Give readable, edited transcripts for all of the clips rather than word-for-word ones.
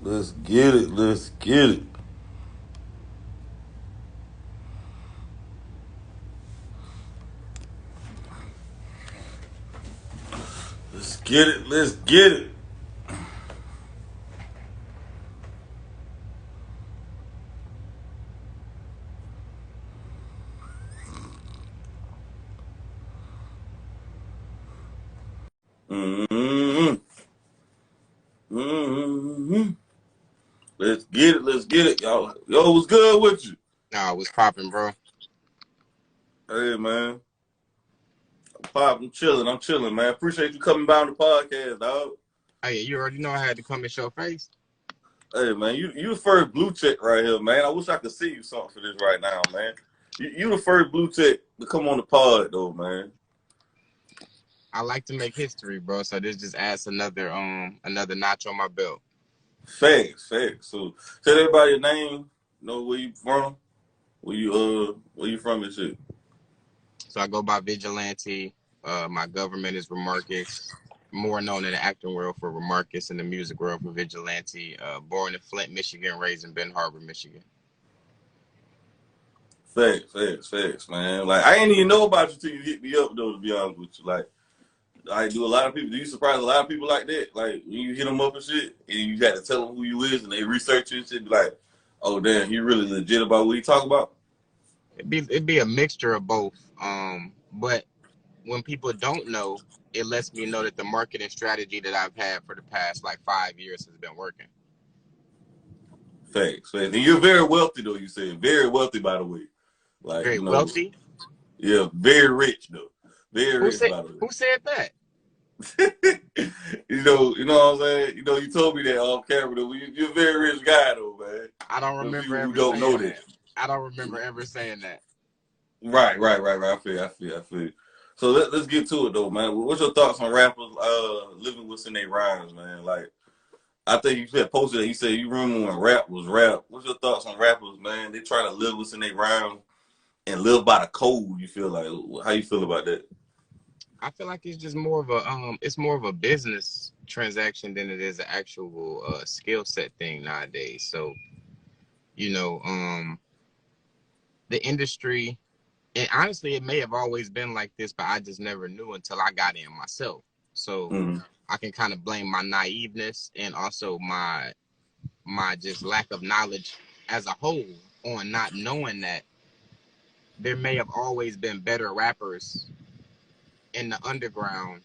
Let's get it. Let's get it. Let's get it. Let's get it. Mm-hmm. Mm-hmm. Let's get it. Let's get it, y'all. Yo, what's good with you? Nah, what's popping, bro? Hey, man. Pop, I'm chilling. I'm chilling, man. Appreciate you coming by on the podcast, dog. Hey, you already know I had to come and show face. Hey, man. You the first blue check right here, man. I wish I could see you something for this right now, man. You the first blue check to come on the pod, though, man. I like to make history, bro. So this just adds another notch on my belt. Facts, facts. So tell everybody your name, know where you from, where you from and shit. So I go by Vigilante. My government is Remarcus, more known in the acting world for Remarcus, in the music world for Vigilante. Born in Flint, Michigan, raised in Ben Harbor, Michigan. Facts, facts, facts, man. Like I ain't even know about you till you hit me up though. To be honest with you, like I do a lot of people. Do you surprise a lot of people like that? Like when you hit them up and shit, and you got to tell them who you is, and they research you and shit. Be like, oh damn, he really legit about what he talk about. It'd be a mixture of both. But when people don't know, it lets me know that the marketing strategy that I've had for the past like 5 years has been working. Facts, facts. And you're very wealthy though. You said very wealthy, by the way. Like Very wealthy. yeah, very rich though. Very Who rich, said by the way. who said that? You know what I'm saying? You told me that off camera. Though. You're a very rich guy, though, man. I don't For remember people who ever don't know saying that. that. I don't remember ever saying that. Right. I feel. So let's get to it, though, man. What's your thoughts on rappers living what's in their rhymes, man? Like, I think you said posted that you said you remember when rap was rap. What's your thoughts on rappers, man? They try to live what's in their rhymes and live by the code. You feel like how you feel about that? I feel like it's just more of a business transaction than it is an actual skill set thing nowadays. So, you know, the industry, and honestly, it may have always been like this, but I just never knew until I got in myself. So Mm-hmm. I can kind of blame my naiveness and also my just lack of knowledge as a whole on not knowing that there may have always been better rappers in the underground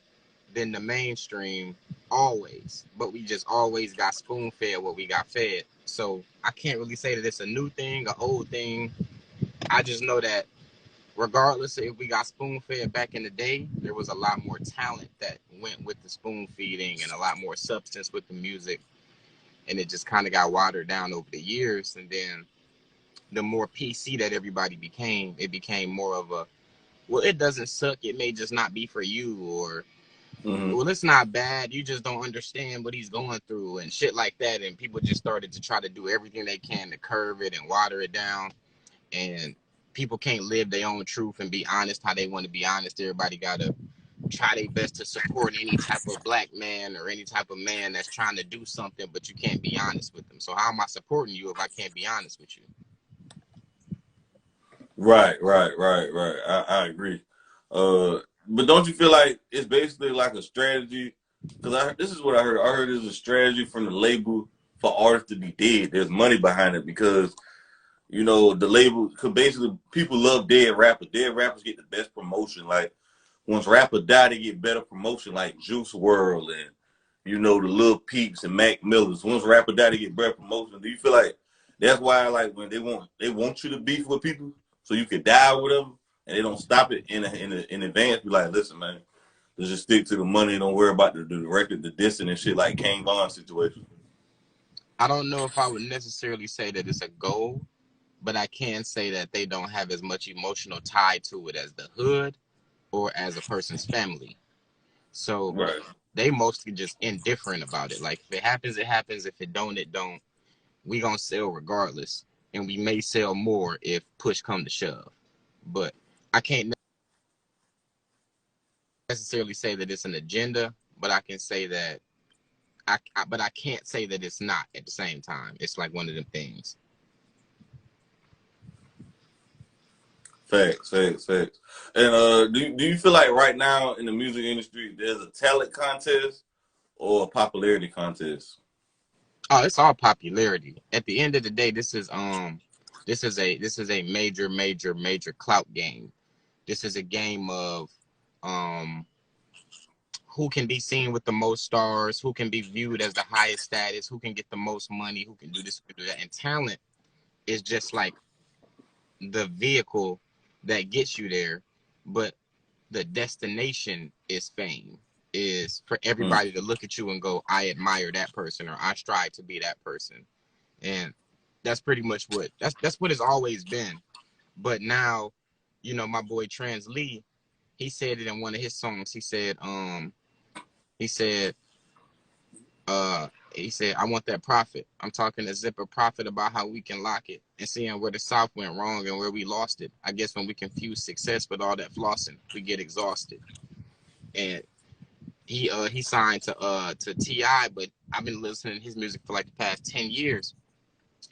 than the mainstream, always, but we just always got spoon fed what we got fed. So I can't really say that it's a new thing, an old thing. I just know that regardless of if we got spoon fed back in the day, there was a lot more talent that went with the spoon feeding and a lot more substance with the music, and it just kind of got watered down over the years. And then the more PC that everybody became, it became more of a, well, it doesn't suck, it may just not be for you, or Mm-hmm. well, it's not bad, you just don't understand what he's going through and shit like that. And people just started to try to do everything they can to curve it and water it down. And people can't live their own truth and be honest how they want to be honest. Everybody gotta try their best to support any type of black man or any type of man that's trying to do something, but you can't be honest with them. So how am I supporting you if I can't be honest with you? Right. I agree. But don't you feel like it's basically like a strategy? Because this is what I heard. I heard it's a strategy from the label for artists to be dead. There's money behind it because the label. Cause basically people love dead rappers. Dead rappers get the best promotion. Like once rappers die, they get better promotion. Like Juice World and the Lil Peeps and Mac Millers. Once rapper die, they get better promotion. Do you feel like that's why like when they want you to beef with people so you could die with them and they don't stop it in advance? Be like, listen, man, let's just stick to the money. Don't worry about the record, the dissing and shit like Kane Bond situation. I don't know if I would necessarily say that it's a goal, but I can say that they don't have as much emotional tie to it as the hood or as a person's family. So Right. they mostly just indifferent about it. Like if it happens, it happens. If it don't, it don't. We gonna sell regardless, and we may sell more if push come to shove. But I can't necessarily say that it's an agenda, but I can say that but I can't say that it's not at the same time. It's like one of them things. Facts. And do you feel like right now in the music industry there's a talent contest or a popularity contest? Oh, it's all popularity. At the end of the day, this is a major clout game. This is a game of who can be seen with the most stars, who can be viewed as the highest status, who can get the most money, who can do this, who can do that. And talent is just like the vehicle that gets you there, but the destination is fame, is for Mm. everybody to look at you and go, I admire that person, or I strive to be that person. And that's pretty much that's what it's always been. But now, you know, my boy Trans Lee, he said it in one of his songs. He said, he said, I want that profit. I'm talking to Zipper Profit about how we can lock it and seeing where the South went wrong and where we lost it. I guess when we confuse success with all that flossing, we get exhausted. And he signed to T.I., but I've been listening to his music for like the past 10 years.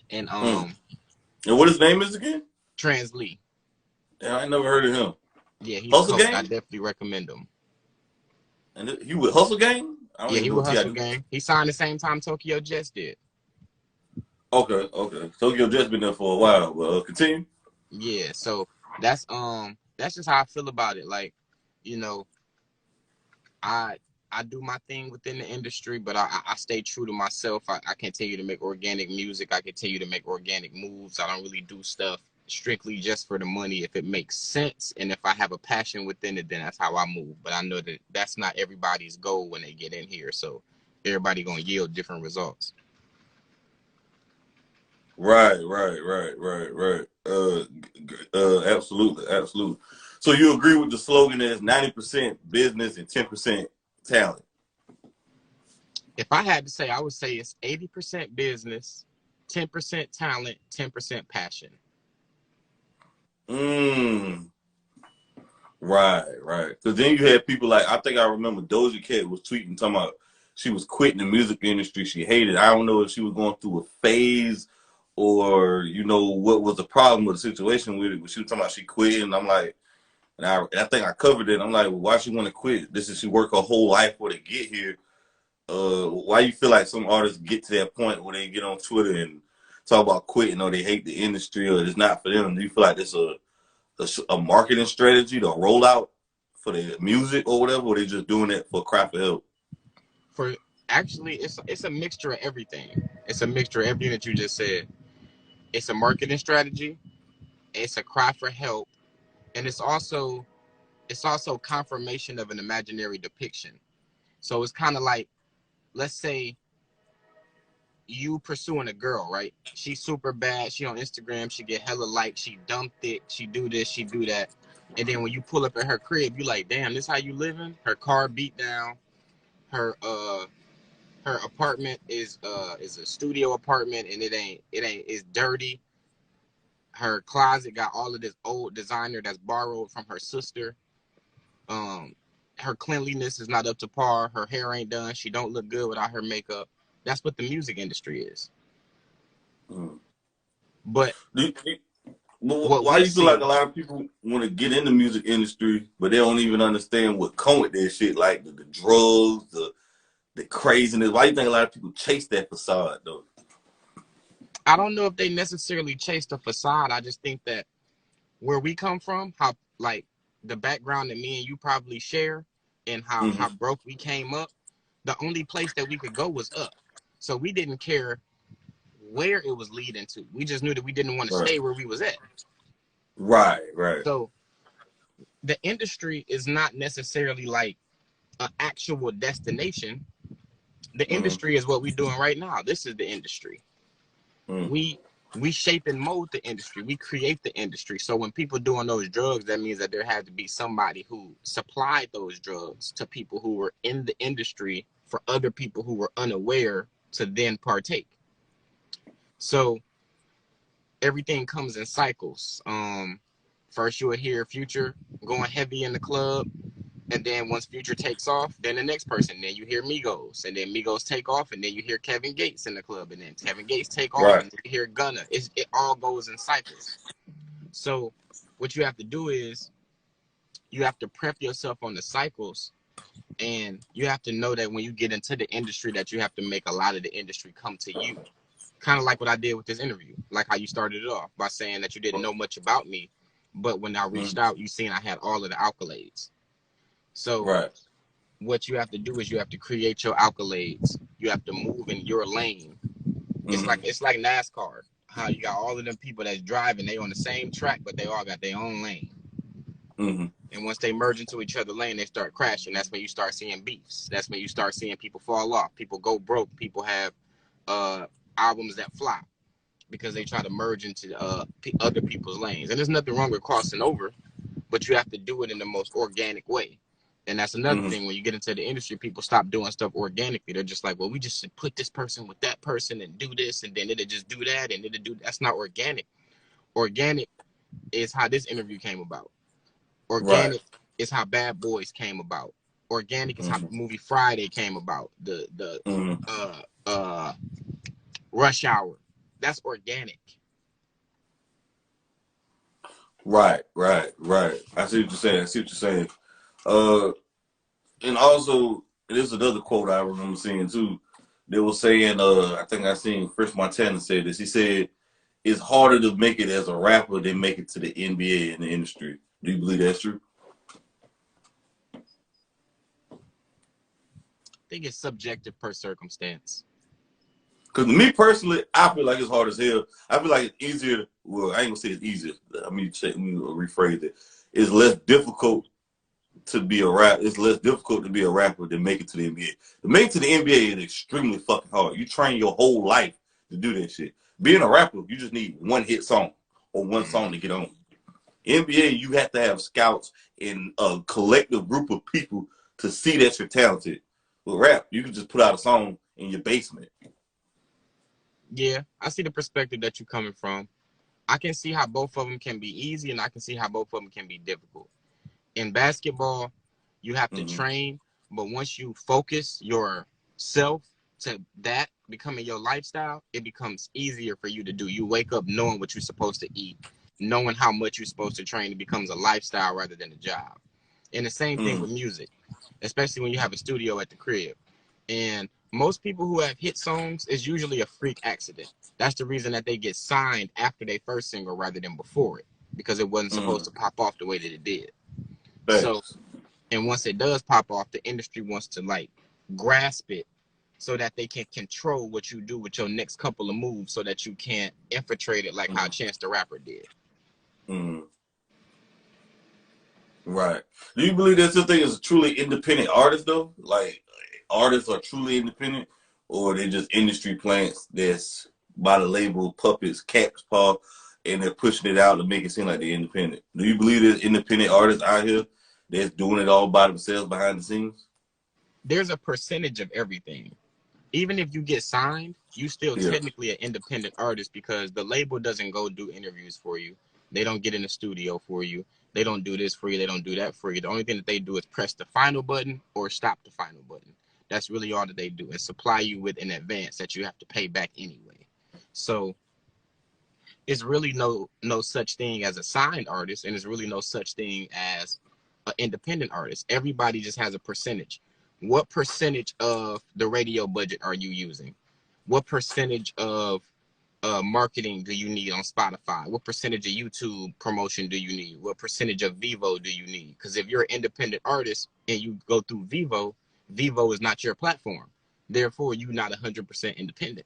And Mm. And what his name is again? Trans Lee. Yeah, I ain't never heard of him. Yeah, he's Hustle cold. I Gang? definitely recommend him. And he with Hustle Gang? I don't Yeah, even he know was what T.I. Hustle do. Gang. He signed the same time Tokyo Jets did. Okay. Tokyo just been there for a while. Well, continue. Yeah, so that's just how I feel about it. Like, you know, I I do my thing within the industry, but I stay true to myself. I can tell you to make organic music. I can tell you to make organic moves. I don't really do stuff strictly just for the money. If it makes sense and if I have a passion within it, then that's how I move. But I know that that's not everybody's goal when they get in here. So everybody gonna yield different results. Right. Absolutely. So you agree with the slogan as 90% business and 10% talent? If I had to say, I would say it's 80% business, 10% talent, 10% passion. Mm. Right. Because then you had people like, I think I remember Doja Cat was tweeting talking about she was quitting the music industry. She hated it. I don't know if she was going through a phase or, you know, what was the problem with the situation with it. But she was talking about she quit. And I'm like, and I think I covered it. I'm like, well, why she want to quit? This is she work her whole life for to get here. Why you feel like some artists get to that point where they get on Twitter and talk about quitting or they hate the industry or it's not for them? Do you feel like it's a marketing strategy to roll out for the music or whatever, or they just doing it for cry for help? For actually, it's a mixture of everything. It's a mixture of everything that you just said. It's a marketing strategy. It's a cry for help, and it's also confirmation of an imaginary depiction. So it's kind of like, let's say you pursuing a girl, right? She's super bad. She on Instagram. She get hella likes. She dumb thick. She do this. She do that. And then when you pull up at her crib, you like, damn, this how you living? Her car beat down. Her apartment is a studio apartment, and it's dirty. Her closet got all of this old designer that's borrowed from her sister. Um, her cleanliness is not up to par. Her hair ain't done. She don't look good without her makeup. That's what the music industry is. Mm. But Do you, what why we do you feel like see, a lot of people want to get in the music industry, but they don't even understand what come with their shit, like the drugs, the craziness? Why do you think a lot of people chase that facade though? I don't know if they necessarily chase the facade. I just think that where we come from, how like the background that me and you probably share, and how Mm-hmm. broke we came up, the only place that we could go was up. So we didn't care where it was leading to. We just knew that we didn't want to Right. stay where we was at. Right. So the industry is not necessarily like an actual destination. The Mm-hmm. industry is what we're doing right now. This is the industry. Mm. We shape and mold the industry. We create the industry. So when people doing those drugs, that means that there had to be somebody who supplied those drugs to people who were in the industry for other people who were unaware to then partake. So everything comes in cycles. First you will hear Future going heavy in the club. And then once Future takes off, then the next person, then you hear Migos, and then Migos take off, and then you hear Kevin Gates in the club, and then Kevin Gates take off, Right. and then you hear Gunna. It all goes in cycles. So what you have to do is you have to prep yourself on the cycles, and you have to know that when you get into the industry that you have to make a lot of the industry come to you. Kind of like what I did with this interview, like how you started it off by saying that you didn't know much about me, but when I reached out, you seen I had all of the accolades. So Right. what you have to do is you have to create your accolades. You have to move in your lane. It's like NASCAR. How you got all of them people that's driving, they on the same track, but they all got their own lane. And once they merge into each other's lane, they start crashing. That's when you start seeing beefs. That's when you start seeing people fall off. People go broke. People have albums that flop because they try to merge into other people's lanes. And there's nothing wrong with crossing over, but you have to do it in the most organic way. And that's another thing. When you get into the industry, people stop doing stuff organically. They're just like, well, we just put this person with that person and do this, and then it'll just do that, and it'll do. That's not organic. Organic is how this interview came about. Organic is how Bad Boys came about. Organic is how the movie Friday came about. The Rush Hour. That's organic. Right. I see what you're saying. And also, there's another quote I remember seeing too. They were saying, I think I seen Chris Montana say this. He said, "It's harder to make it as a rapper than make it to the NBA in the industry." Do you believe that's true? I think it's subjective per circumstance. Because me personally, I feel like it's hard as hell. I feel like it's easier. Well, I ain't gonna say it's easier. Let me rephrase it. It's less difficult to be a rap. It's less difficult to be a rapper than make it to the NBA. To make it to the NBA is extremely fucking hard. You train your whole life to do that shit. Being a rapper, you just need one hit song or one song to get on. NBA, you have to have scouts and a collective group of people to see that you're talented. With rap, you can just put out a song in your basement. Yeah, I see the perspective that you're coming from. I can see how both of them can be easy, and I can see how both of them can be difficult. In basketball, you have to train, but once you focus yourself to that becoming your lifestyle, it becomes easier for you to do. You wake up knowing what you're supposed to eat, knowing how much you're supposed to train. It becomes a lifestyle rather than a job. And the same thing with music, especially when you have a studio at the crib. And most people who have hit songs is usually a freak accident. That's the reason that they get signed after their first single rather than before it, because it wasn't supposed to pop off the way that it did. Thanks. So, and once it does pop off, the industry wants to like grasp it so that they can control what you do with your next couple of moves so that you can't infiltrate it like how Chance the Rapper did. Right. Do you believe that something is a truly independent artist though? Like artists are truly independent, or they just industry plants that's by the label puppets, cat's paw, and they're pushing it out to make it seem like they're independent? Do you believe there's independent artists out here that's doing it all by themselves behind the scenes? There's a percentage of everything. Even if you get signed, you still technically an independent artist because the label doesn't go do interviews for you. They don't get in the studio for you. They don't do this for you. They don't do that for you. The only thing that they do is press the final button or stop the final button. That's really all that they do, and supply you with an advance that you have to pay back anyway. So it's really no such thing as a signed artist, and it's really no such thing as an independent artist. Everybody just has a percentage. What percentage of the radio budget are you using? What percentage of marketing do you need on Spotify? What percentage of YouTube promotion do you need? What percentage of Vivo do you need? Because if you're an independent artist and you go through Vivo, Vivo is not your platform. Therefore, you're not 100% independent.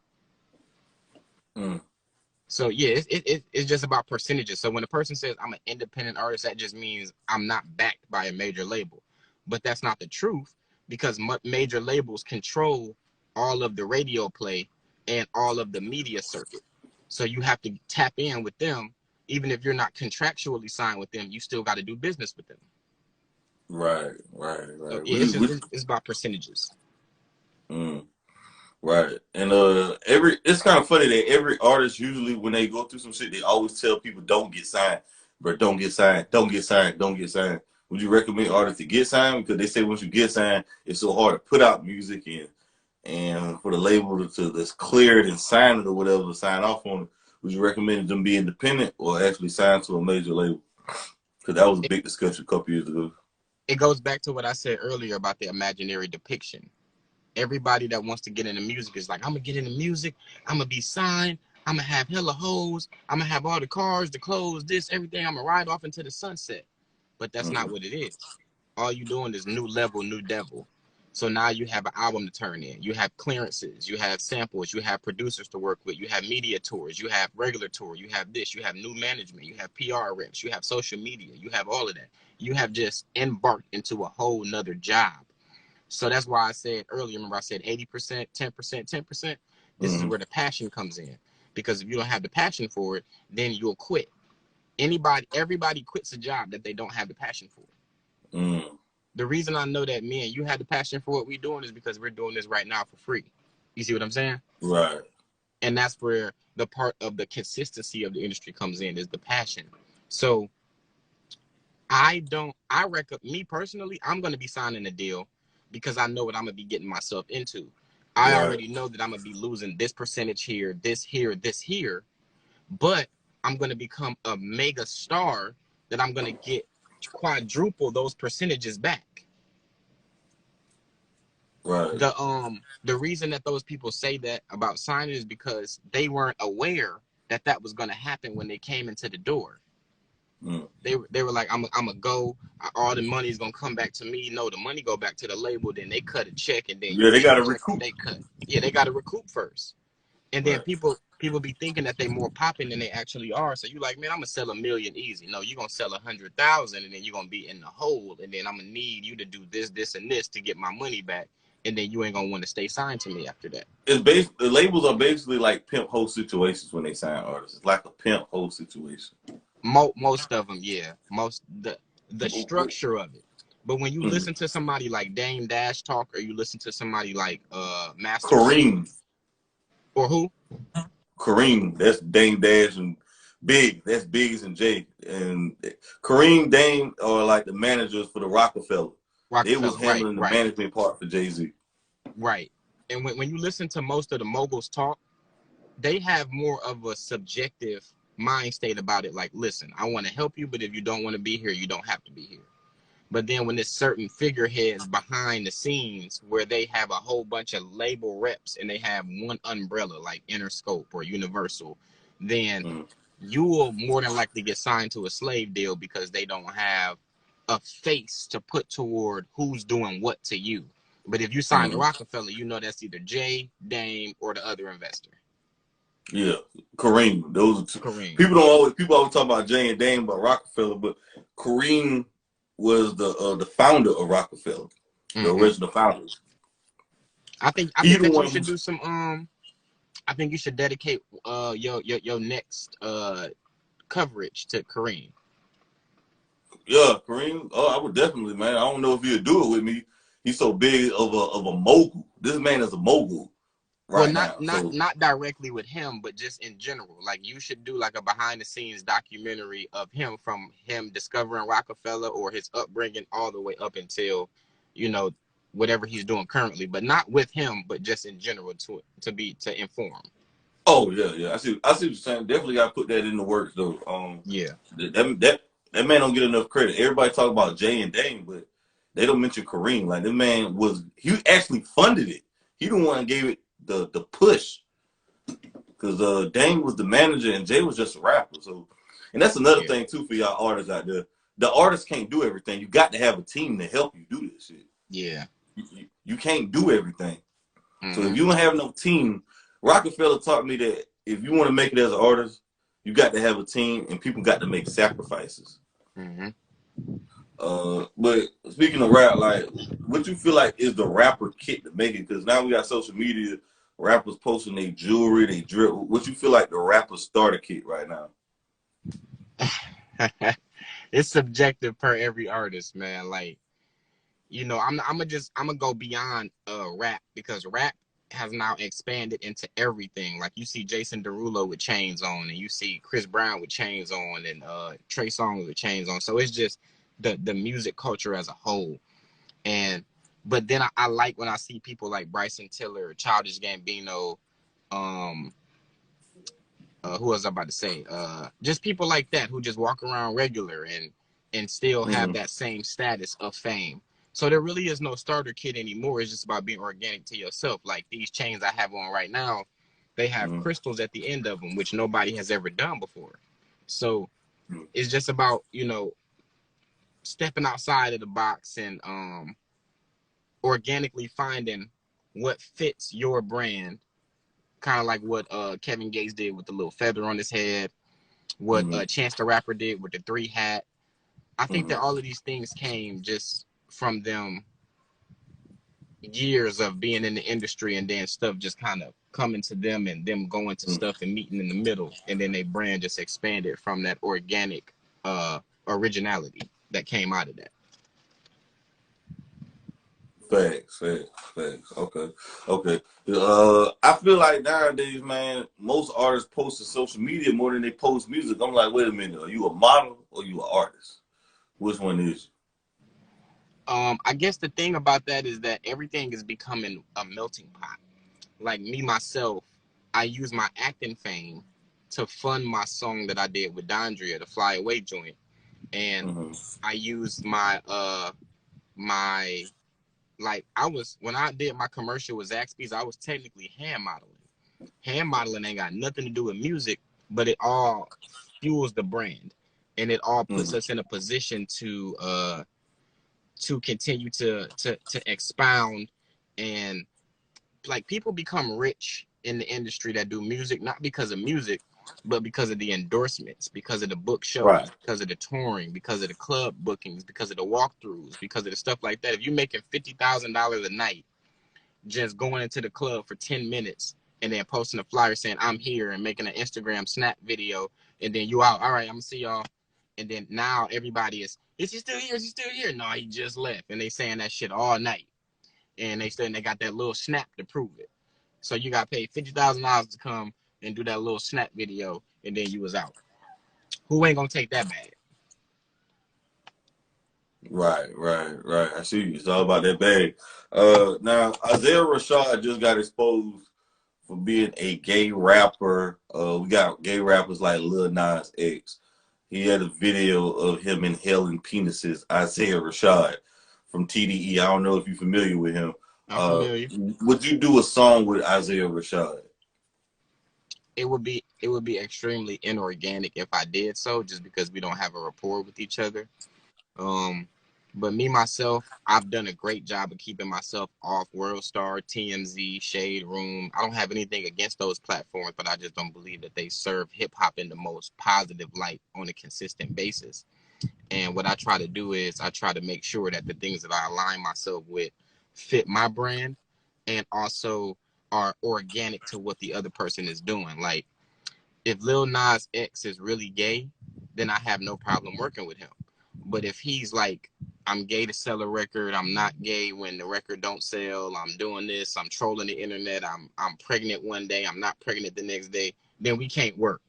So yeah, it's just about percentages. So when a person says I'm an independent artist, that just means I'm not backed by a major label. But that's not the truth, because major labels control all of the radio play and all of the media circuit. So you have to tap in with them. Even if you're not contractually signed with them, you still got to do business with them. Right. So yeah, it's about percentages. Right. And it's kind of funny that every artist usually when they go through some shit, they always tell people don't get signed, but don't get signed, don't get signed, don't get signed. Would you recommend artists to get signed? Because they say once you get signed, it's so hard to put out music and for the label to that's cleared and sign it or whatever to sign off on it. Would you recommend them be independent or actually sign to a major label? Because that was a big discussion a couple years ago. It goes back to what I said earlier about the imaginary depiction. Everybody that wants to get into music is like, I'm gonna get into music, I'm gonna be signed, I'm gonna have hella hoes, I'm gonna have all the cars, the clothes, this, everything, I'm gonna ride off into the sunset. But that's not what it is. All you doing is new level, new devil. So now you have an album to turn in. You have clearances, you have samples, you have producers to work with, you have media tours, you have regular tour, you have this, you have new management, you have PR reps, you have social media, you have all of that. You have just embarked into a whole nother job. So that's why I said earlier, remember I said 80%, 10%, 10%. This is where the passion comes in. Because if you don't have the passion for it, then you'll quit. Everybody quits a job that they don't have the passion for. The reason I know that me and you have the passion for what we're doing is because we're doing this right now for free. You see what I'm saying? Right. And that's where the part of the consistency of the industry comes in, is the passion. So me personally, I'm going to be signing a deal because I know what I'm going to be getting myself into. I already know that I'm going to be losing this percentage here, this here, this here, but I'm going to become a mega star that I'm going to get quadruple those percentages back. Right. The reason that those people say that about signing is because they weren't aware that that was going to happen when they came into the door. They were like, I'm gonna go, all the money is gonna come back to me. No, the money go back to the label, then they cut a check, and then they got to recoup. They cut. Yeah, they got to recoup first. And then people be thinking that they more popping than they actually are. So you like, man, I'm gonna sell 1 million easy. No, you're gonna sell 100,000, and then you're gonna be in the hole, and then I'm gonna need you to do this, this, and this to get my money back, and then you ain't gonna want to stay signed to me after that. The labels are basically like pimp hoe situations when they sign artists. It's like a pimp hoe situation. Most of them, yeah. The structure of it. But when you listen to somebody like Dame Dash talk, or you listen to somebody like Master Kareem. Or who? Kareem, that's Dame Dash, and Big, that's Biggs and Jay. And Kareem, Dame are like the managers for the Rockefeller. They was handling the management part for Jay-Z. Right. And when you listen to most of the moguls talk, they have more of a subjective mind state about it. Like, listen, I want to help you, but if you don't want to be here, you don't have to be here. But then when there's certain figureheads behind the scenes where they have a whole bunch of label reps and they have one umbrella like Interscope or Universal, then you will more than likely get signed to a slave deal because they don't have a face to put toward who's doing what to you. But if you sign to Rockefeller, you know that's either Jay, Dame, or the other investor. Yeah, Kareem. Those are two. Kareem. People always talk about Jay and Dame about Rockefeller, but Kareem was the founder of Rockefeller, the original founders. I think that you should do some I think you should dedicate your next coverage to Kareem. Yeah, Kareem. Oh, I would definitely, man. I don't know if he'd do it with me. He's so big of a mogul. This man is a mogul. Right, well, not directly with him, but just in general. Like, you should do like a behind the scenes documentary of him, from him discovering Rockefeller or his upbringing all the way up until, whatever he's doing currently, but not with him, but just in general to inform. Oh yeah. I see what you're saying. Definitely got to put that in the works though. Yeah. That man don't get enough credit. Everybody talk about Jay and Dame, but they don't mention Kareem. Like, the man he actually funded it. He the one gave it the push, because Dame was the manager and Jay was just a rapper. So, and that's another thing too for y'all artists out there. The artists can't do everything. You got to have a team to help you do this shit. Yeah, you can't do everything. So if you don't have no team, Rockefeller taught me that if you want to make it as an artist, you got to have a team, and people got to make sacrifices. But speaking of rap, like, what you feel like is the rapper kit to make it? Because now we got social media, rappers posting their jewelry, they drip. What you feel like the rapper starter kit right now? It's subjective per every artist, man. Like, I'm gonna go beyond rap, because rap has now expanded into everything. Like, you see Jason Derulo with chains on, and you see Chris Brown with chains on, and Trey Songz with chains on. So it's just the music culture as a whole. And but then I like when I see people like Bryson Tiller, Childish Gambino, who was I about to say? Just people like that who just walk around regular and still have that same status of fame. So there really is no starter kit anymore. It's just about being organic to yourself. Like these chains I have on right now, they have crystals at the end of them, which nobody has ever done before. So it's just about, you know, stepping outside of the box and organically finding what fits your brand, kind of like what Kevin Gates did with the little feather on his head, what Chance the Rapper did with the 3 hat. I think that all of these things came just from them years of being in the industry, and then stuff just kind of coming to them and them going to stuff and meeting in the middle, and then their brand just expanded from that organic originality that came out of that. Facts. Okay. I feel like nowadays, man, most artists post to social media more than they post music. I'm like, wait a minute, are you a model or you an artist? Which one is I guess the thing about that is that everything is becoming a melting pot. Like me, myself, I use my acting fame to fund my song that I did with Dondria, the Fly Away joint. And I used my like I was, when I did my commercial with Zaxby's, I was technically hand modeling. Hand modeling ain't got nothing to do with music, but it all fuels the brand, and it all puts us in a position to continue to expound. And like people become rich in the industry that do music, not because of music, but because of the endorsements, because of the book right? shows, because of the touring, because of the club bookings, because of the walkthroughs, because of the stuff like that. If you're making $50,000 a night just going into the club for 10 minutes and then posting a flyer saying I'm here and making an Instagram snap video, and then you out, all right, I'm gonna see y'all. And then now everybody is he still here? Is he still here? No, he just left. And they saying that shit all night. And they got that little snap to prove it. So you got paid $50,000 to come and do that little snap video, and then you was out. Who ain't gonna take that bag? Right. I see you. It's all about that bag. Now Isaiah Rashad just got exposed for being a gay rapper. We got gay rappers like Lil Nas X. He had a video of him inhaling penises. Isaiah Rashad from TDE. I don't know if you're familiar with him. I'm familiar. Would you do a song with Isaiah Rashad? It would be extremely inorganic if I did so, just because we don't have a rapport with each other. But me myself, I've done a great job of keeping myself off WorldStar, TMZ, Shade Room. I don't have anything against those platforms, but I just don't believe that they serve hip hop in the most positive light on a consistent basis. And what I try to do is I try to make sure that the things that I align myself with fit my brand and also are organic to what the other person is doing. Like if Lil Nas X is really gay, then I have no problem working with him. But if he's like, I'm gay to sell a record, I'm not gay when the record don't sell, I'm doing this, I'm trolling the internet, I'm pregnant one day, I'm not pregnant the next day, then we can't work.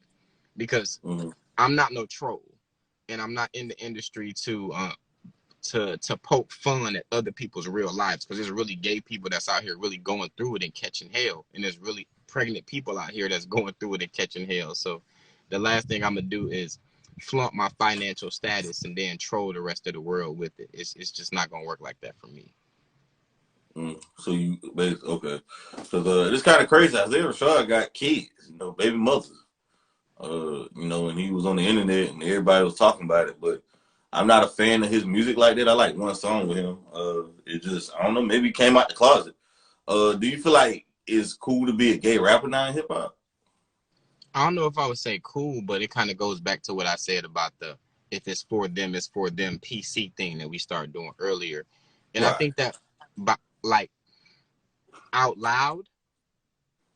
Because I'm not no troll, and I'm not in the industry to poke fun at other people's real lives, because there's really gay people that's out here really going through it and catching hell, and there's really pregnant people out here that's going through it and catching hell. So the last thing I'm gonna do is flaunt my financial status and then troll the rest of the world with it. It's just not gonna work like that for me. So you basically okay? Because it's kind of crazy. Isaiah Rashad got kids, baby mothers. And he was on the internet and everybody was talking about it, but I'm not a fan of his music like that. I like one song with him. It just, I don't know, maybe he came out the closet. Do you feel like it's cool to be a gay rapper now in hip hop? I don't know if I would say cool, but it kind of goes back to what I said about the if it's for them PC thing that we started doing earlier. And I Right. think that like out loud,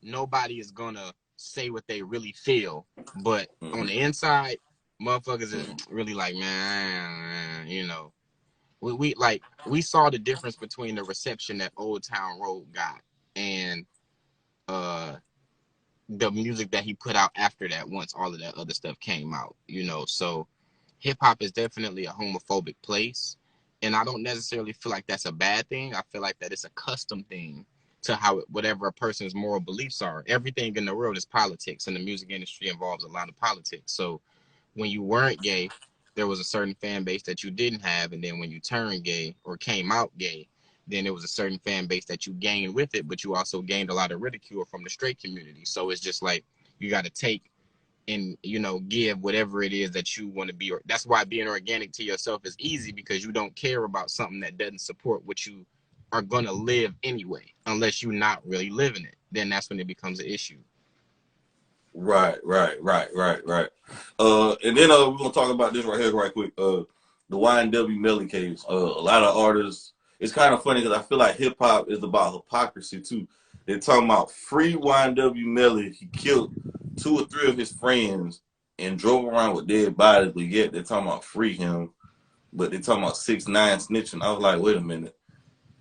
nobody is gonna say what they really feel, but on the inside, motherfuckers is really like, man, we saw the difference between the reception that Old Town Road got and the music that he put out after that, once all of that other stuff came out, so hip hop is definitely a homophobic place, and I don't necessarily feel like that's a bad thing. I feel like that it's a custom thing to how whatever a person's moral beliefs are. Everything in the world is politics, and the music industry involves a lot of politics. So when you weren't gay, there was a certain fan base that you didn't have, and then when you turned gay or came out gay, then there was a certain fan base that you gained with it, but you also gained a lot of ridicule from the straight community. So it's just like you got to take and give whatever it is that you want to be. That's why being organic to yourself is easy, because you don't care about something that doesn't support what you are going to live anyway, unless you're not really living it. Then that's when it becomes an issue. Right. And then we're gonna talk about this right here, right quick. The YNW Melly case. A lot of artists. It's kind of funny because I feel like hip hop is about hypocrisy too. They're talking about free YNW Melly. He killed 2 or 3 of his friends and drove around with dead bodies, but yet they're talking about free him. But they're talking about 6ix9ine snitching. I was like, wait a minute.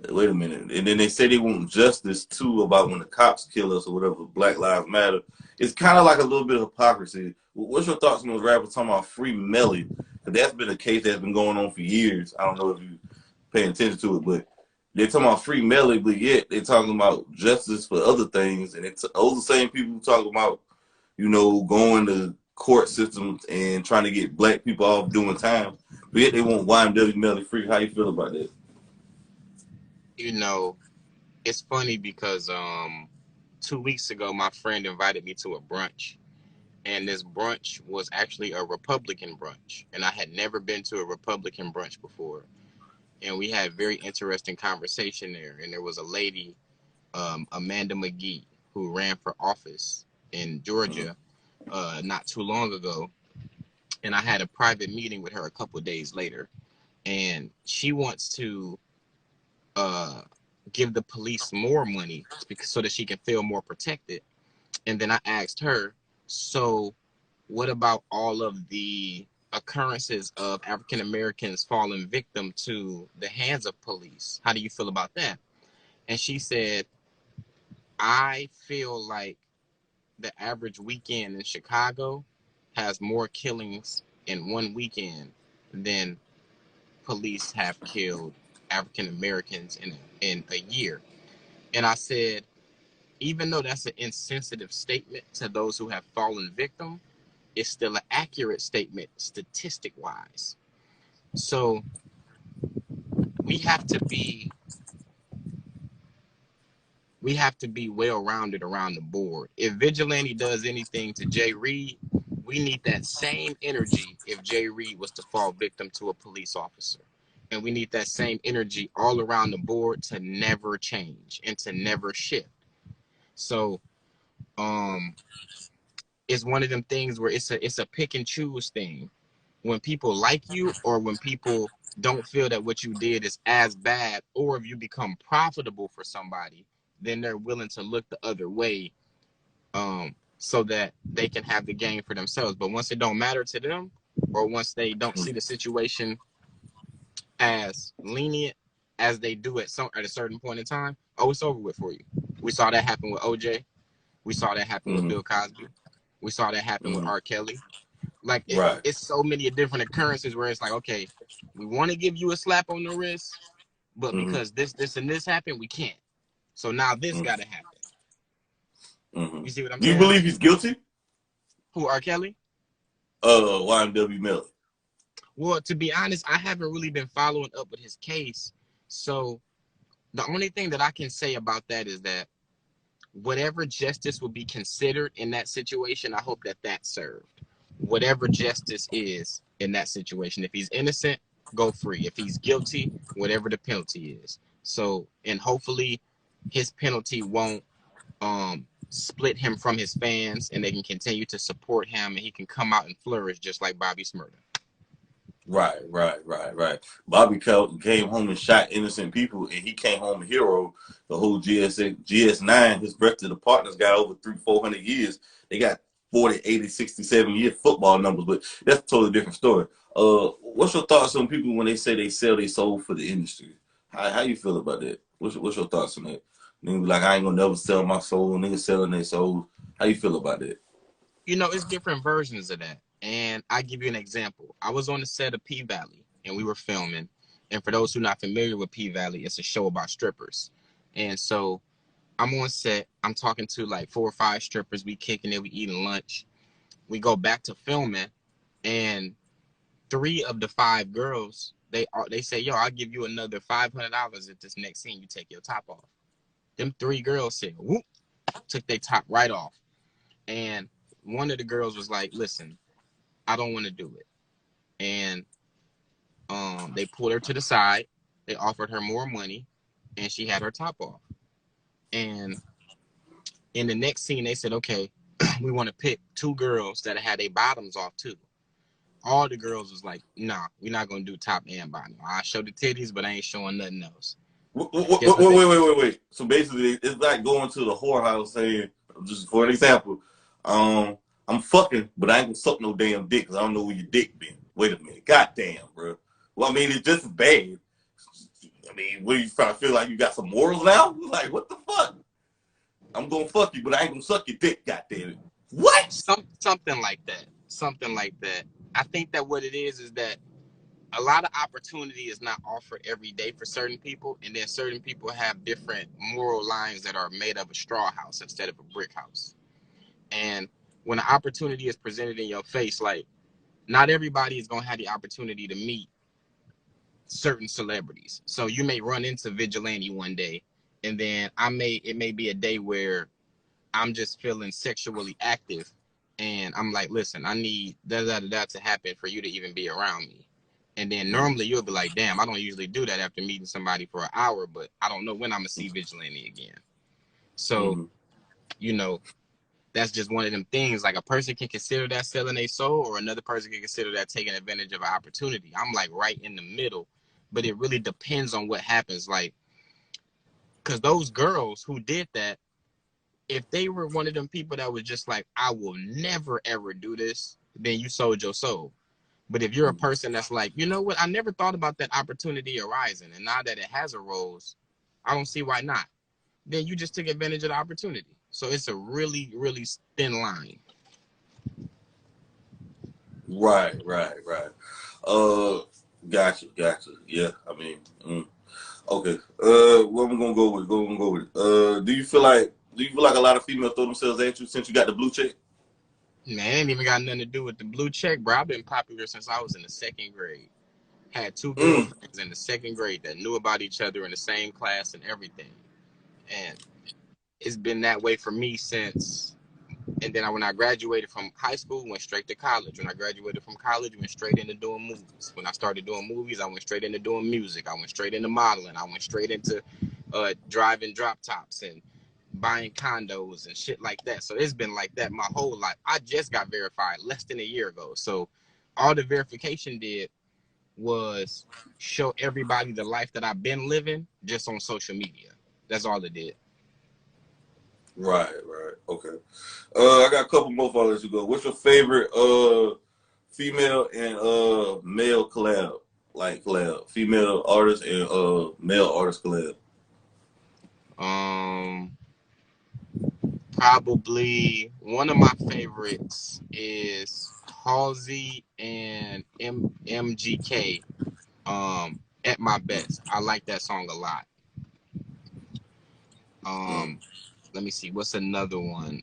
And then they say they want justice too about when the cops kill us or whatever, Black Lives Matter. It's kind of like a little bit of hypocrisy. What's your thoughts on those rappers talking about free Melly? Because that's been a case that's been going on for years. I don't know if you paying attention to it, but they're talking about free Melly, but yet they're talking about justice for other things. And those are the same people who talk about, going to court systems and trying to get black people off doing time. But yet they want YNW Melly free. How you feel about that? It's funny because 2 weeks ago my friend invited me to a brunch, and this brunch was actually a Republican brunch, and I had never been to a Republican brunch before, and we had very interesting conversation there. And there was a lady, Amanda McGee, who ran for office in Georgia not too long ago, and I had a private meeting with her a couple of days later, and she wants to give the police more money so that she can feel more protected. And then I asked her, so what about all of the occurrences of African Americans falling victim to the hands of police? How do you feel about that? And she said, I feel like the average weekend in Chicago has more killings in one weekend than police have killed African Americans in a year. And I said, even though that's an insensitive statement to those who have fallen victim, it's still an accurate statement statistic wise. So we have to be well rounded around the board. If Vigilante does anything to Jay Reed, we need that same energy if Jay Reed was to fall victim to a police officer. And we need that same energy all around the board to never change and to never shift. So it's one of them things where it's a pick and choose thing. When people like you, or when people don't feel that what you did is as bad, or if you become profitable for somebody, then they're willing to look the other way, so that they can have the gain for themselves. But once it don't matter to them, or once they don't see the situation as lenient as they do at a certain point in time, oh, it's over with for you. We saw that happen with OJ. We saw that happen with Bill Cosby. We saw that happen with R. Kelly. Like it's so many different occurrences where it's like, okay, we want to give you a slap on the wrist, but because this and this happened, we can't. So now this got to happen. You see what I'm saying? Do you believe he's guilty? Who, R. Kelly? YNW Melly. Well, to be honest, I haven't really been following up with his case. So the only thing that I can say about that is that whatever justice will be considered in that situation, I hope that that's served. Whatever justice is in that situation. If he's innocent, go free. If he's guilty, whatever the penalty is. So, and hopefully his penalty won't split him from his fans, and they can continue to support him, and he can come out and flourish just like Bobby Shmurda. Right. Bobby came home and shot innocent people, and he came home a hero. The whole GS9, his rest of the partners got over 300-400 years. They got 40, 80, 60, 70-year football numbers, but that's a totally different story. What's your thoughts on people when they say they sell their soul for the industry? How you feel about that? What's your thoughts on that? Niggas be like, I ain't gonna never sell my soul. Niggas selling their soul. How you feel about that? It's different versions of that. And I give you an example. I was on the set of P Valley and we were filming. And for those who are not familiar with P Valley, it's a show about strippers. And so I'm on set. I'm talking to like 4 or 5 strippers. We kicking it. We eating lunch. We go back to filming, and 3 of the 5 girls, they say, "Yo, I'll give you another $500 if this next scene you take your top off." Them 3 girls said, "Whoop," took their top right off. And one of the girls was like, "Listen, I don't want to do it." And they pulled her to the side. They offered her more money, and she had her top off. And in the next scene, they said, "Okay, we want to pick 2 girls that had their bottoms off too." All the girls was like, "Nah, we're not gonna do top and bottom. I show the titties, but I ain't showing nothing else." Wait, Guess what they? So basically, it's like going to the whorehouse saying, just for an example, I'm fucking, but I ain't gonna suck no damn dick because I don't know where your dick been. Wait a minute, goddamn, bro. Well, I mean, it's just as bad. I mean, what are you trying to feel like you got some morals now? Like, what the fuck? I'm gonna fuck you, but I ain't gonna suck your dick, goddamn it. What? Something like that. Something like that. I think that what it is that a lot of opportunity is not offered every day for certain people, and then certain people have different moral lines that are made of a straw house instead of a brick house. And when an opportunity is presented in your face, like not everybody is gonna have the opportunity to meet certain celebrities. So you may run into Vigilante one day, and then it may be a day where I'm just feeling sexually active, and I'm like, listen, I need that to happen for you to even be around me. And then normally you'll be like, damn, I don't usually do that after meeting somebody for an hour, but I don't know when I'm gonna see Vigilante again. So, Mm-hmm. you know, that's just one of them things. Like a person can consider that selling their soul, or another person can consider that taking advantage of an opportunity. I'm like right in the middle, but it really depends on what happens. Like, because those girls who did that, if they were one of them people that was just like, I will never ever do this, then you sold your soul. But if you're a person that's like, you know what, I never thought about that opportunity arising, and now that it has arose, I don't see why not. Then you just took advantage of the opportunity. So it's a really, really thin line. Right. Uh, gotcha. Yeah, I mean, okay. What I'm gonna go with? Do you feel like a lot of females throw themselves at you since you got the blue check? Man, it ain't even got nothing to do with the blue check, bro. I've been popular since I was in the 2nd grade. Had 2 Mm. girlfriends in the 2nd grade that knew about each other in the same class and everything. And it's been that way for me since. And then when I graduated from high school, went straight to college. When I graduated from college, went straight into doing movies. When I started doing movies, I went straight into doing music. I went straight into modeling. I went straight into driving drop tops and buying condos and shit like that. So it's been like that my whole life. I just got verified less than a year ago. So all the verification did was show everybody the life that I've been living just on social media. That's all it did. Right. Okay. I got a couple more followers to go. What's your favorite female and male collab? Like collab, female artist and male artist collab. Um, Probably one of my favorites is Halsey and MGK. At my best. I like that song a lot. Mm. Um, Let me see. What's another one?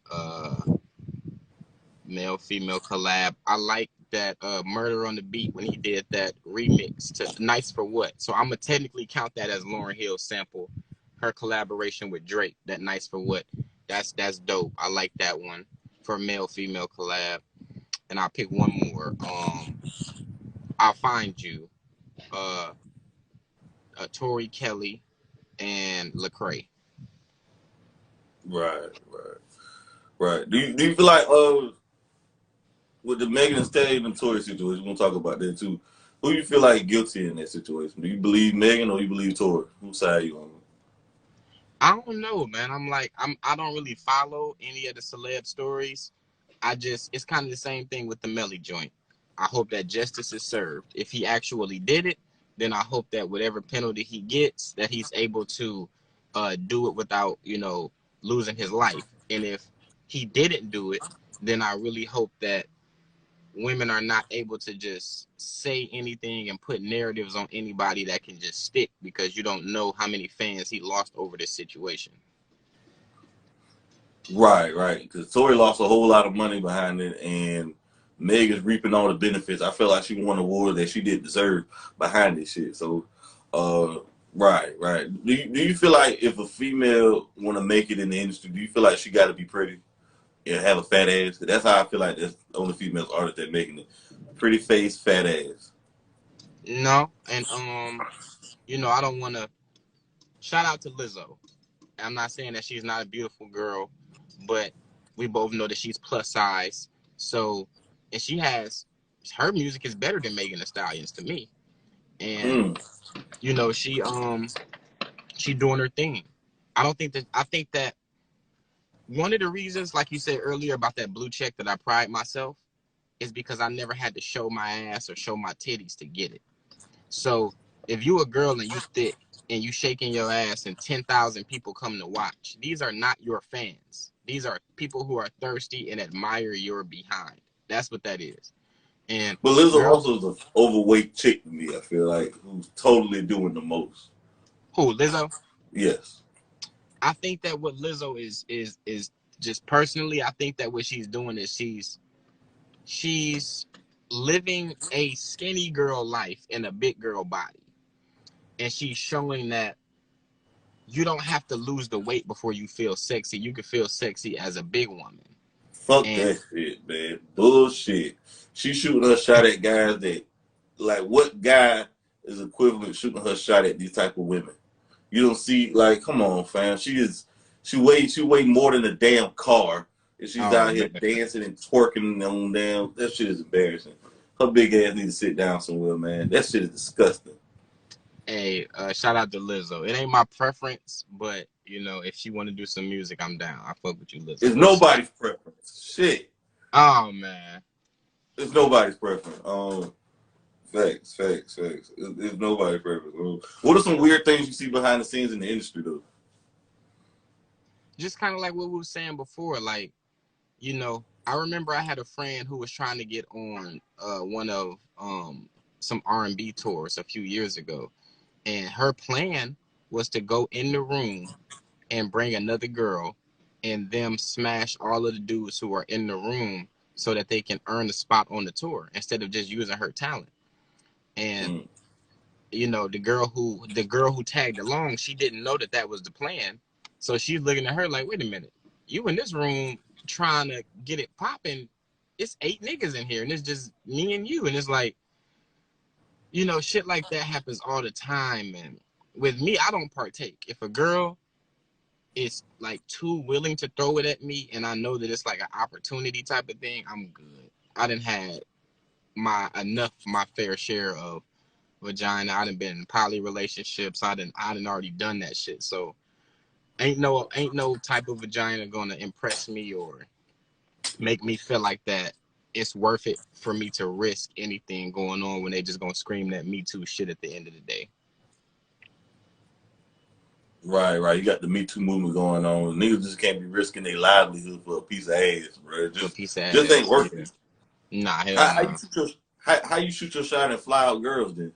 Male female collab. I like that Murder on the Beat when he did that remix to Nice for What. So I'm gonna technically count that as Lauryn Hill sample. Her collaboration with Drake, that Nice for What. That's dope. I like that one for male female collab. And I'll pick one more. I'll Find You. Uh, Tori Kelly and Lecrae. Right. Do you feel like with the Megan Thee Stallion and Tory situation, we're gonna talk about that too. Who you feel like guilty in that situation? Do you believe Megan or you believe Tory? Whose side are you on? I don't know, man. I don't really follow any of the celeb stories. It's kind of the same thing with the Melly joint. I hope that justice is served. If he actually did it, then I hope that whatever penalty he gets, that he's able to do it without, losing his life. And if he didn't do it, then I really hope that women are not able to just say anything and put narratives on anybody that can just stick, because you don't know how many fans he lost over this situation. Right, right. Because Tory lost a whole lot of money behind it, and Meg is reaping all the benefits. I feel like she won awards that she didn't deserve behind this shit. So, uh, right, right. Do you feel like if a female want to make it in the industry, do you feel like she got to be pretty and have a fat ass? That's how I feel like that's the only female artist that making it. Pretty face, fat ass. No, and I don't want to shout out to Lizzo. I'm not saying that she's not a beautiful girl, but we both know that she's plus size. So, and her music is better than Megan Thee Stallion's to me. And Mm. she doing her thing. I think that one of the reasons, like you said earlier about that blue check, that I pride myself is because I never had to show my ass or show my titties to get it. So if you a girl and you thick and you shaking your ass and 10,000 people come to watch, these are not your fans. These are people who are thirsty and admire your behind. That's what that is. And But Lizzo girls, also is an overweight chick to me. I feel like who's totally doing the most. who, Lizzo? Yes. I think that what Lizzo is just personally, I think that what she's doing is she's living a skinny girl life in a big girl body. And she's showing that you don't have to lose the weight before you feel sexy. You can feel sexy as a big woman. Fuck And that shit, man. Bullshit. She shooting her shot at guys that, like, what guy is equivalent shooting her shot at these type of women? You don't see, like, come on, fam. She weighed more than a damn car, and she's oh out here man, dancing and twerking on damn. That shit is embarrassing. Her big ass need to sit down somewhere, man. That shit is disgusting. hey, shout out to Lizzo. It ain't my preference, but if she want to do some music, I'm down. I fuck with you, Lizzo. It's We'll see. nobody's preference. Shit. Oh man, It's nobody's preference. Facts, facts, facts. It's nobody's preference. What are some weird things you see behind the scenes in the industry, though? just kind of like what we were saying before. Like, I remember I had a friend who was trying to get on one of some R&B tours a few years ago, and her plan was to go in the room and bring another girl and them smash all of the dudes who are in the room so that they can earn the spot on the tour instead of just using her talent. And Mm. the girl who tagged along, she didn't know that that was the plan. So she's looking at her like, wait a minute, you in this room trying to get it popping. It's 8 niggas in here and it's just me and you. And it's like, shit like that happens all the time. And with me, I don't partake. If a girl is like too willing to throw it at me and I know that it's like an opportunity type of thing, I'm good. I done had my fair share of vagina. I done been in poly relationships. I done already done that shit. So ain't no type of vagina gonna impress me or make me feel like that it's worth it for me to risk anything going on when they just gonna scream that Me Too shit at the end of the day. Right, right. You got the Me Too movement going on. Niggas just can't be risking their livelihood for a piece of ass, bro. For a Just, piece of just ain't ass. worth Yeah. it. Nah, hell How nah. you shoot your how you shoot your shot and fly out girls then,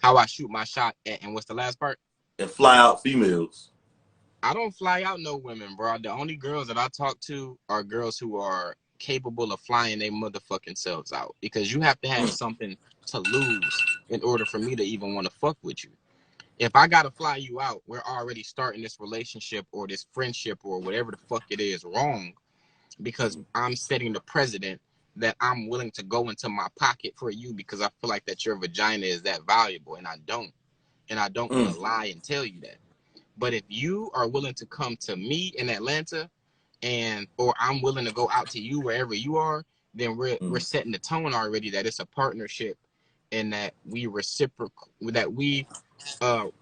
How I shoot my shot at, and what's the last part? and fly out females? I don't fly out no women, bro. The only girls that I talk to are girls who are capable of flying their motherfucking selves out. Because you have to have Mm, something to lose in order for me to even want to fuck with you. If I gotta fly you out, we're already starting this relationship or this friendship or whatever the fuck it is wrong, because I'm setting the precedent that I'm willing to go into my pocket for you because I feel like that your vagina is that valuable, and I don't. And I don't want to mm, lie and tell you that. But if you are willing to come to me in Atlanta, or I'm willing to go out to you wherever you are, then we're mm, setting the tone already that it's a partnership, and that we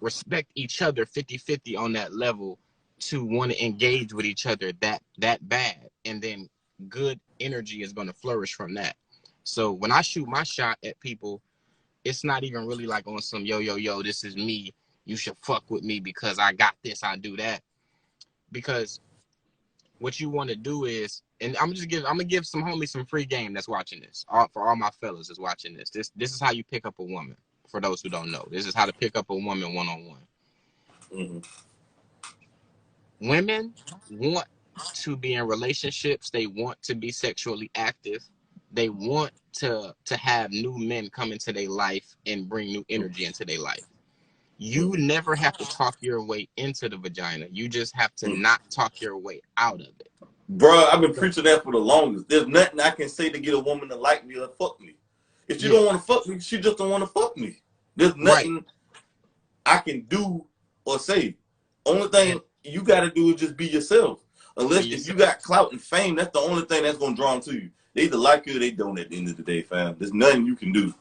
respect each other 50-50 on that level, to want to engage with each other that bad. And then good energy is going to flourish from that. So when I shoot my shot at people, it's not even really like on some yo, this is me, you should fuck with me because I got this, I do that. Because what you want to do is, and I'm gonna give some homies some free game that's watching this. For all my fellas that's watching this. This is how you pick up a woman. For those who don't know, this is how to pick up a woman one-on-one. Women want to be in relationships. They want to be sexually active. They want to have new men come into their life and bring new energy into their life. You never have to talk your way into the vagina. You just have to not talk your way out of it. Bro, I've been preaching that for the longest. There's nothing I can say to get a woman to like me or fuck me. If she don't want to fuck me, she just don't want to fuck me. There's nothing I can do or say. Only thing you got to do is just be yourself. Unless if you got clout and fame, that's the only thing that's going to draw them to you. They either like you or they don't at the end of the day, fam. There's nothing you can do.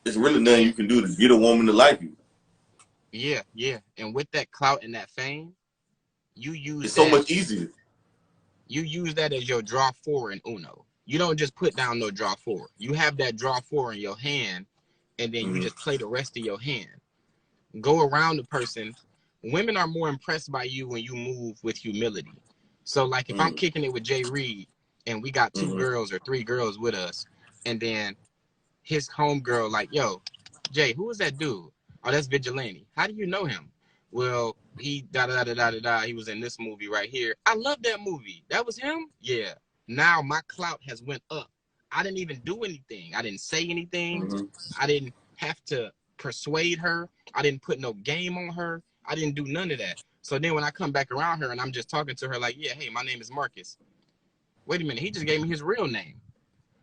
There's really nothing you can do to get a woman to like you. Yeah, yeah. And with that clout and that fame, you use it's so much easier. You use that as your draw four in Uno. You don't just put down no draw four. You have that draw four in your hand, and then you just play the rest of your hand. Go around the person. Women are more impressed by you when you move with humility. So, like, if I'm kicking it with Jay Reed, and we got 2 girls or 3 girls with us, and then his homegirl, like, yo, Jay, who is that dude? Oh, that's Vigilante. How do you know him? Well, he he was in this movie right here. I love that movie. That was him? Yeah. Now my clout has went up. I didn't even do anything. I didn't say anything. I didn't have to persuade her. I didn't put no game on her. I didn't do none of that. So then when I come back around her and I'm just talking to her like, yeah, hey, my name is Marcus. Wait a minute. He just gave me his real name.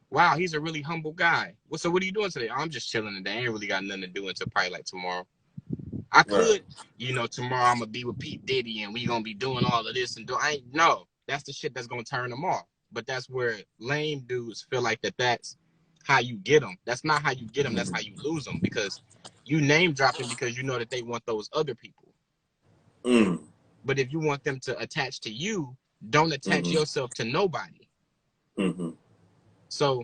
Wow, he's a really humble guy. Well, so what are you doing today? Oh, I'm just chilling today. I ain't really got nothing to do until probably like tomorrow. I could, tomorrow I'm going to be with Pete Diddy and we going to be doing all of this. And no, that's the shit that's going to turn them off. But that's where lame dudes feel like that's how you get them. That's not how you get them. That's how you lose them, because you name dropping because you know that they want those other people. But if you want them to attach to you, don't attach yourself to nobody. So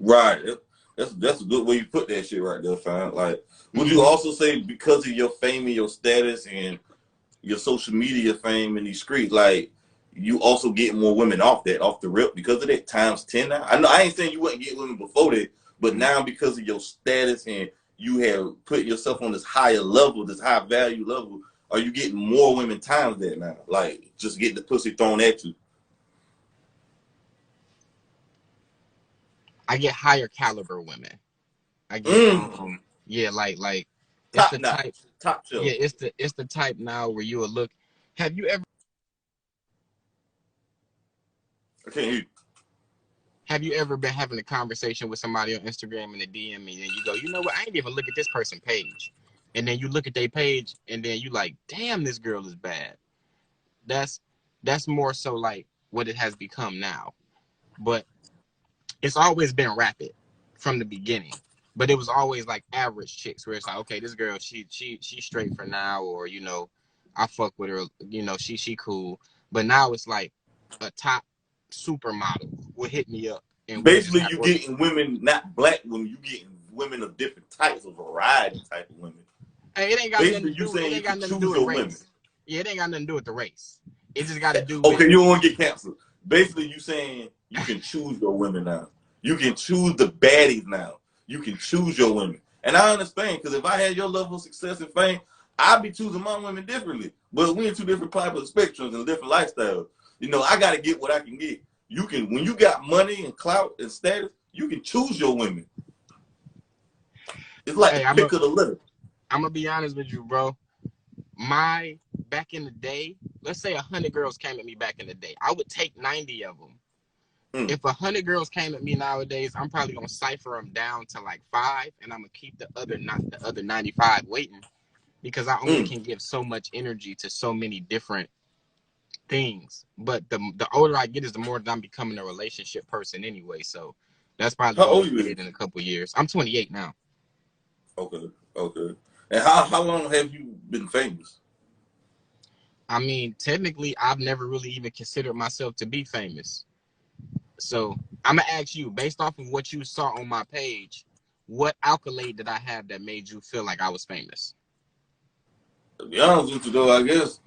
that's a good way you put that shit right there, fam. Like, would you also say because of your fame and your status and your social media fame in these streets, like, you also get more women off the rip because of that times 10 now? I know I ain't saying you wouldn't get women before that, but now because of your status and you have put yourself on this higher level, this high value level, are you getting more women times that now? Like, just getting the pussy thrown at you? I get higher caliber women. I get like it's the type top shelf. Yeah, it's the type now where you will look. Have you ever? I can't hear you. Have you ever been having a conversation with somebody on Instagram and they DM me and you go, you know what? I ain't even look at this person's page, and then you look at their page and then you like, damn, this girl is bad. That's more so like what it has become now, but it's always been rapid from the beginning. But it was always like average chicks where it's like, okay, this girl, she straight for now, or I fuck with her, she cool. But now it's like a top supermodel will hit me up, and basically you getting women, not black women, you getting women of different types, of variety type of women. Hey, it ain't got nothing to do. It ain't got nothing to do with race. Women. Yeah, it ain't got nothing to do with the race. It just got to do. Okay, you don't want to get canceled. Basically, you saying you can choose your women now. You can choose the baddies now. You can choose your women. And I understand, because if I had your level of success and fame, I'd be choosing my women differently. But we're in 2 different types of spectrums and different lifestyles. I got to get what I can get. You can, when you got money and clout and status, you can choose your women. It's like the pick of the litter. I'm going to be honest with you, bro. Back in the day, let's say 100 girls came at me back in the day. I would take 90 of them. If 100 girls came at me nowadays, I'm probably gonna cipher them down to like 5, and I'm gonna keep the other 95 waiting, because I only can give so much energy to so many different things. But the older I get is the more that I'm becoming a relationship person anyway. So that's probably how old are you in a couple of years. I'm 28 now. Okay. And how long have you been famous? I mean, technically, I've never really even considered myself to be famous. So I'm gonna ask you, based off of what you saw on my page, what accolade did I have that made you feel like I was famous? To be honest with you, though, I guess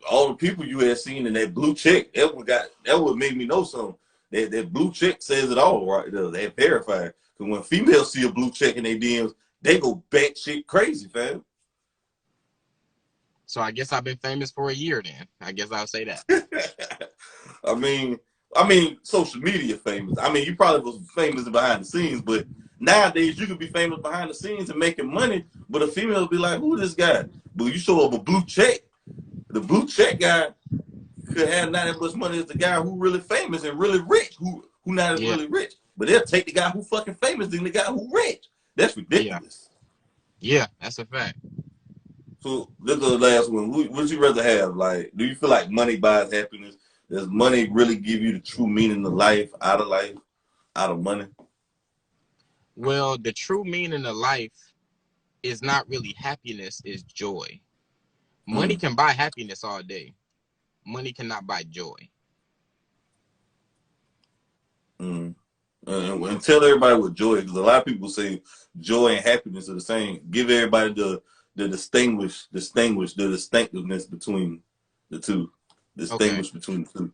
all the people you had seen in that blue check, that would make me know something. That blue check says it all right there. They verified. Because when females see a blue check in their DMs, they go batshit crazy, fam. So I guess I've been famous for a year then. I guess I'll say that. I mean, social media famous. I mean, you probably was famous behind the scenes, but nowadays you could be famous behind the scenes and making money, but a female will be like, who this guy? But you show up a blue check. The blue check guy could have not as much money as the guy who really famous and really rich, who not as really rich. But they'll take the guy who fucking famous than the guy who rich. That's ridiculous. Yeah, that's a fact. So this is the last one. Would you rather have? Like, do you feel like money buys happiness? Does money really give you the true meaning of life, out of money? Well, the true meaning of life is not really happiness, it's joy. Money can buy happiness all day. Money cannot buy joy. And tell everybody what joy is, because a lot of people say joy and happiness are the same. Give everybody the distinctiveness between the two. Between the two.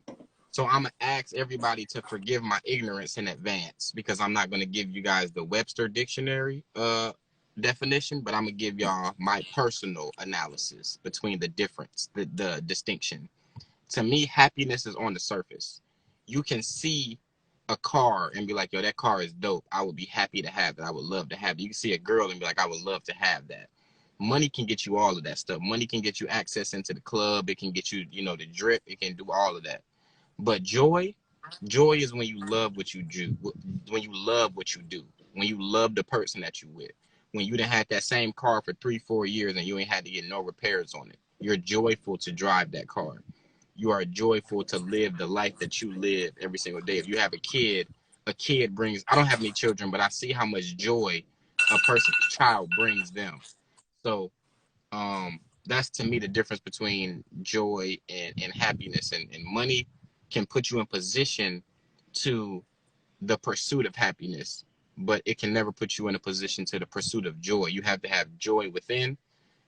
So I'm going to ask everybody to forgive my ignorance in advance, because I'm not going to give you guys the Webster Dictionary definition, but I'm going to give y'all my personal analysis between the difference, the distinction. To me, happiness is on the surface. You can see a car and be like, yo, that car is dope. I would be happy to have it. I would love to have it. You can see a girl and be like, I would love to have that. Money can get you all of that stuff. Money can get you access into the club. It can get you, the drip. It can do all of that. But joy is when you love what you do. When you love what you do. When you love the person that you with. When you done had that same car for 3-4 years and you ain't had to get no repairs on it. You're joyful to drive that car. You are joyful to live the life that you live every single day. If you have a kid brings, I don't have any children, but I see how much joy a child brings them. So that's to me the difference between joy and happiness. And money can put you in position to the pursuit of happiness, but it can never put you in a position to the pursuit of joy. You have to have joy within,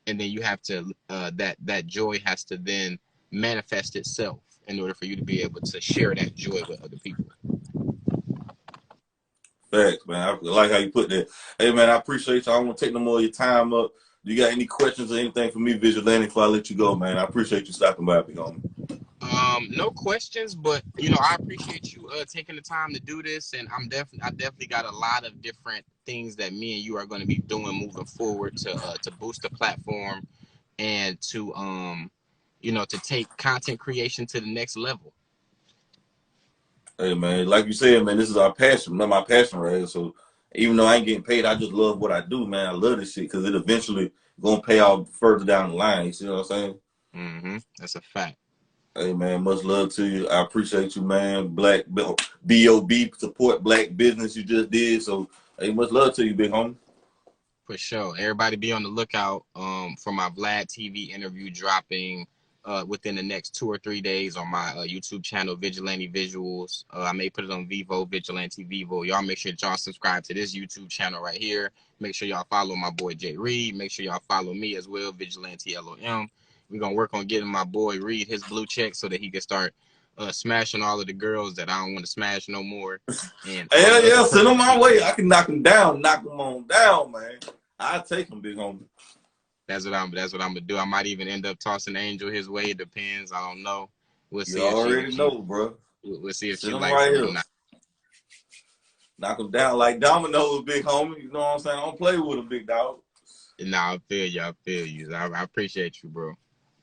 and then you have to, that joy has to then manifest itself in order for you to be able to share that joy with other people. Facts, man. I like how you put that. Hey, man, I appreciate you. I don't want to take no more of your time up. Do you got any questions or anything for me, Vigilante, before I let you go, man? I appreciate you stopping by, big homie. No questions, but I appreciate you taking the time to do this, and I definitely got a lot of different things that me and you are going to be doing moving forward to boost the platform and to to take content creation to the next level. Hey, man, like you said, man, this is our passion. Not my passion, right? So even though I ain't getting paid, I just love what I do, man. I love this shit because it eventually gonna pay off further down the line. You see what I'm saying? That's a fact. Hey, man, much love to you. I appreciate you, man. Black B.O.B. support black business you just did. So, hey, much love to you, big homie. For sure. Everybody be on the lookout for my Vlad TV interview dropping within the next 2 or 3 days on my YouTube channel, Vigilante Visuals. I may put it on Vivo, Vigilante Vivo. Y'all make sure y'all subscribe to this YouTube channel right here. Make sure y'all follow my boy Jay Reed. Make sure y'all follow me as well, Vigilantelom. We're going to work on getting my boy Reed his blue check so that he can start smashing all of the girls that I don't want to smash no more. And hell yeah, send them my way. I can knock them down, knock them on down, man. I'll take them, big homie. That's what I'm gonna do. I might even end up tossing Angel his way. It depends. I don't know. We'll see. You already know, bro. We'll see if send she them likes right it or not. Knock them down like dominoes, big homie. You know what I'm saying? I don't play with a big dog. Nah, I feel you. I appreciate you, bro.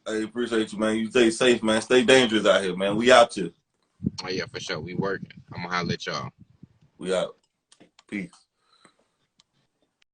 I appreciate you, man. You stay safe, man. Stay dangerous out here, man. We out here. Oh yeah, for sure. We working. I'm gonna holler at y'all. We out. Peace.